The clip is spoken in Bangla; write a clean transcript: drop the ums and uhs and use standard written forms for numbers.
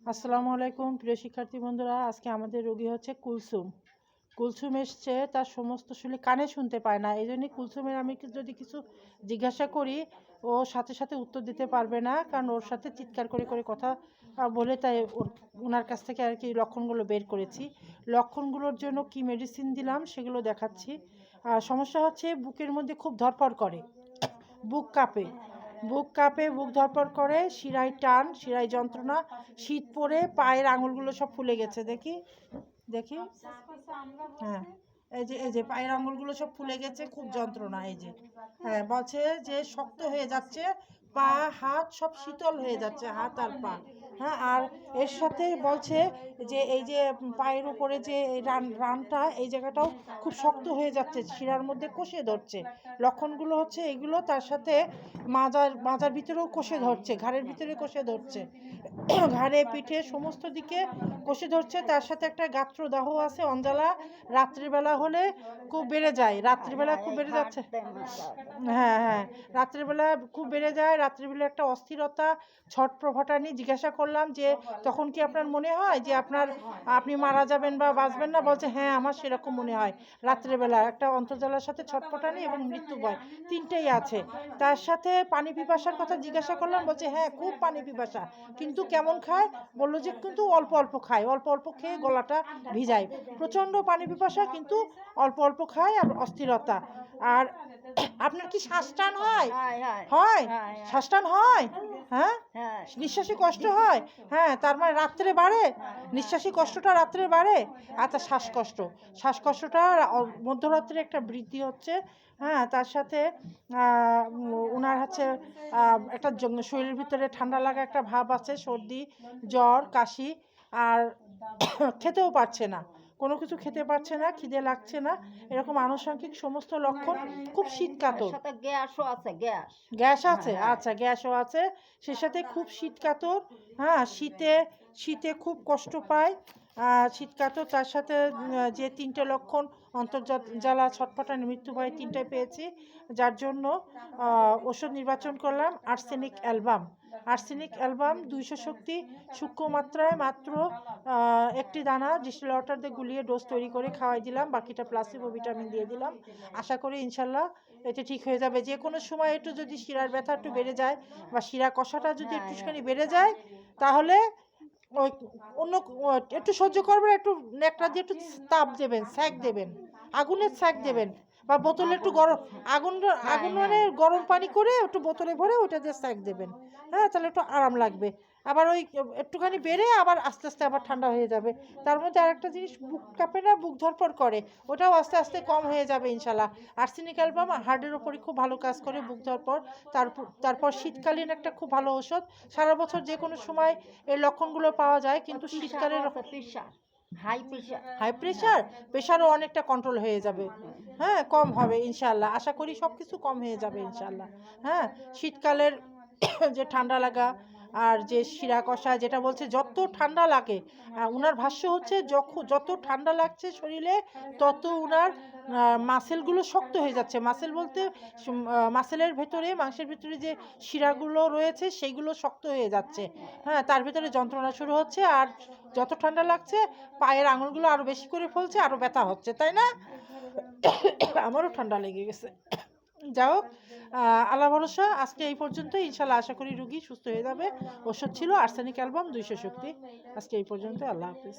আসসালামু আলাইকুম প্রিয় শিক্ষার্থী বন্ধুরা। আজকে আমাদের রোগী হচ্ছে কুলসুম। কুলসুম এসছে, তার সমস্ত শুনলে কানে শুনতে পায় না, এই জন্যই কুলসুমের আমি যদি কিছু জিজ্ঞাসা করি ও সাথে সাথে উত্তর দিতে পারবে না, কারণ ওর সাথে চিৎকার করে করে কথা বলে, তাই ওনার কাছ থেকে আর কি লক্ষণগুলো বের করেছি। লক্ষণগুলোর জন্য কি মেডিসিন দিলাম সেগুলো দেখাচ্ছি। সমস্যা হচ্ছে বুকের মধ্যে খুব ধরপড় করে, বুক কাঁপে, বুক ধরপড় করে, শিরায় টান, শিরায় যন্ত্রণা, শীত পড়ে পায়ের আঙুলগুলো সব ফুলে গেছে। দেখি দেখি হ্যাঁ, এই যে পায়ের আঙুলগুলো সব ফুলে গেছে, খুব যন্ত্রণা। এই যে হ্যাঁ, বলছে যে শক্ত হয়ে যাচ্ছে, পা হাত সব শীতল হয়ে যাচ্ছে, হাত আর পা। হ্যাঁ, আর এর সাথে বলছে যে এই যে পায়ের উপরে যে রানটা, এই জায়গাটাও খুব শক্ত হয়ে যাচ্ছে, শিরার মধ্যে কষে ধরছে। লক্ষণগুলো হচ্ছে এগুলো, তার সাথে মাজার ভিতরেও কষে ধরছে, ঘাড়ের ভিতরে কষে ধরছে, ঘাড়ে পিঠে সমস্ত দিকে কষে ধরছে। তার সাথে একটা গাত্রদাহ আছে, অঞ্জলা রাত্রিবেলা হলে খুব বেড়ে যায়, রাত্রিবেলা খুব বেড়ে যাচ্ছে। হ্যাঁ হ্যাঁ, রাত্রিবেলা খুব বেড়ে যায়, রাত্রিবেলা একটা অস্থিরতা, ছটফটানি। জিজ্ঞাসা করলাম যে তখন কি আপনার মনে হয় যে আপনি মারা যাবেন বা বাঁচবেন না? বলছে হ্যাঁ, আমার সেরকম মনে হয়। রাত্রিবেলা একটা অন্তর্জালার সাথে ছটফটানি এবং মৃত্যু ভয়, তিনটেই আছে। তার সাথে পানি পিপাসার কথা জিজ্ঞাসা করলাম, বলছে হ্যাঁ, খুব পানি পিপাসা, কিন্তু কেমন খায়? বললো যে কিন্তু অল্প অল্প খায়, অল্প অল্প খেয়ে গলাটা ভিজায়। প্রচণ্ড পানি পিপাসা, কিন্তু অল্প অল্প খায়, আর অস্থিরতা। আর আপনার কি শ্বাস টান হয়? হয়, শ্বাস টান হয়? হ্যাঁ, নিঃশ্বাসে কষ্ট হয়? হ্যাঁ, তার মানে রাত্রে বাড়ে, নিঃশ্বাসী কষ্টটা রাত্রে বাড়ে। আচ্ছা, শ্বাসকষ্টটা মধ্যরাত্রে একটা বৃদ্ধি হচ্ছে। হ্যাঁ, তার সাথে ওনার হচ্ছে একটা শরীরের ভিতরে ঠান্ডা লাগা একটা ভাব আছে, সর্দি, জ্বর, কাশি, আর খেতেও পারছে না, কোনো কিছু খেতে পারছে না, খিদে লাগছে না, এরকম আনুষঙ্গিক সমস্ত লক্ষণ। খুব শীতকাতর, গ্যাস আছে, আচ্ছা, গ্যাসও আছে, সে সাথে খুব শীতকাতর। হ্যাঁ, শীতে খুব কষ্ট পায়, শীতকাতর। তার সাথে যে তিনটে লক্ষণ, অন্তর্জালা, ছটফটানি, মৃত্যু ভয়, তিনটায় পেয়েছি, যার জন্য ওষুধ নির্বাচন করলাম আর্সেনিক অ্যালবাম 200 শক্তি, সূক্ষ্ম মাত্রায়, মাত্র একটি দানা ডিস্টিল ওয়াটার দিয়ে গুলিয়ে ডোজ তৈরি করে খাওয়াই দিলাম, বাকিটা প্লাসিবো ভিটামিন দিয়ে দিলাম। আশা করি ইনশাল্লাহ এতে ঠিক হয়ে যাবে। যে কোনো সময় একটু যদি শিরার ব্যথা একটু বেড়ে যায়, বা শিরা কষাটা যদি একটুখানি বেড়ে যায়, তাহলে ওই অন্য একটু সহ্য করবেন, একটু ন্যাকড়া দিয়ে একটু তাপ দেবেন, স্যাক দেবেন, আগুনের স্যাক দেবেন, বা বোতলে একটু গরম আগুন মানে গরম পানি করে একটু বোতলে ভরে ওটা দিয়ে স্যাক দেবেন। হ্যাঁ, তাহলে একটু আরাম লাগবে। আবার ওই একটুখানি বেড়ে আবার আস্তে আস্তে আবার ঠান্ডা হয়ে যাবে। তার মধ্যে আরেকটা জিনিস, বুক কাঁপে না, বুক ধরপড় করে, ওটাও আস্তে আস্তে কম হয়ে যাবে ইনশাল্লাহ। আর্সেনিক অ্যালবাম হার্টের ওপরই খুব ভালো কাজ করে, বুক ধরপড়। তারপর শীতকালীন একটা খুব ভালো ঔষধ। সারা বছর যে কোনো সময় এর লক্ষণগুলো পাওয়া যায়, কিন্তু শীতকালের হাই প্রেশারও অনেকটা কন্ট্রোল হয়ে যাবে। হ্যাঁ, কম হবে ইনশাল্লাহ, আশা করি সব কিছু কম হয়ে যাবে ইনশাল্লাহ। হ্যাঁ, শীতকালের যে ঠান্ডা লাগা আর যে শিরা কষা, যেটা বলছে যত ঠান্ডা লাগে, ওনার ভাষ্য হচ্ছে যত ঠান্ডা লাগছে শরীরে, তত ওনার মাসেলগুলো শক্ত হয়ে যাচ্ছে। মাসেল বলতে মাসেলের ভেতরে, মাংসের ভিতরে যে শিরাগুলো রয়েছে সেইগুলো শক্ত হয়ে যাচ্ছে। হ্যাঁ, তার ভিতরে যন্ত্রণা শুরু হচ্ছে, আর যত ঠান্ডা লাগছে পায়ের আঙুলগুলো আরও বেশি করে ফলছে, আরও ব্যথা হচ্ছে, তাই না? আমারও ঠান্ডা লেগে গেছে। যাই হোক, আল্লাহ ভরসা, আজকে এই পর্যন্ত। ইনশাল্লাহ আশা করি রুগী সুস্থ হয়ে যাবে। ওষুধ ছিল আর্সেনিক অ্যালবাম 200 শক্তি। আজকে এই পর্যন্ত, আল্লাহ হাফিজ।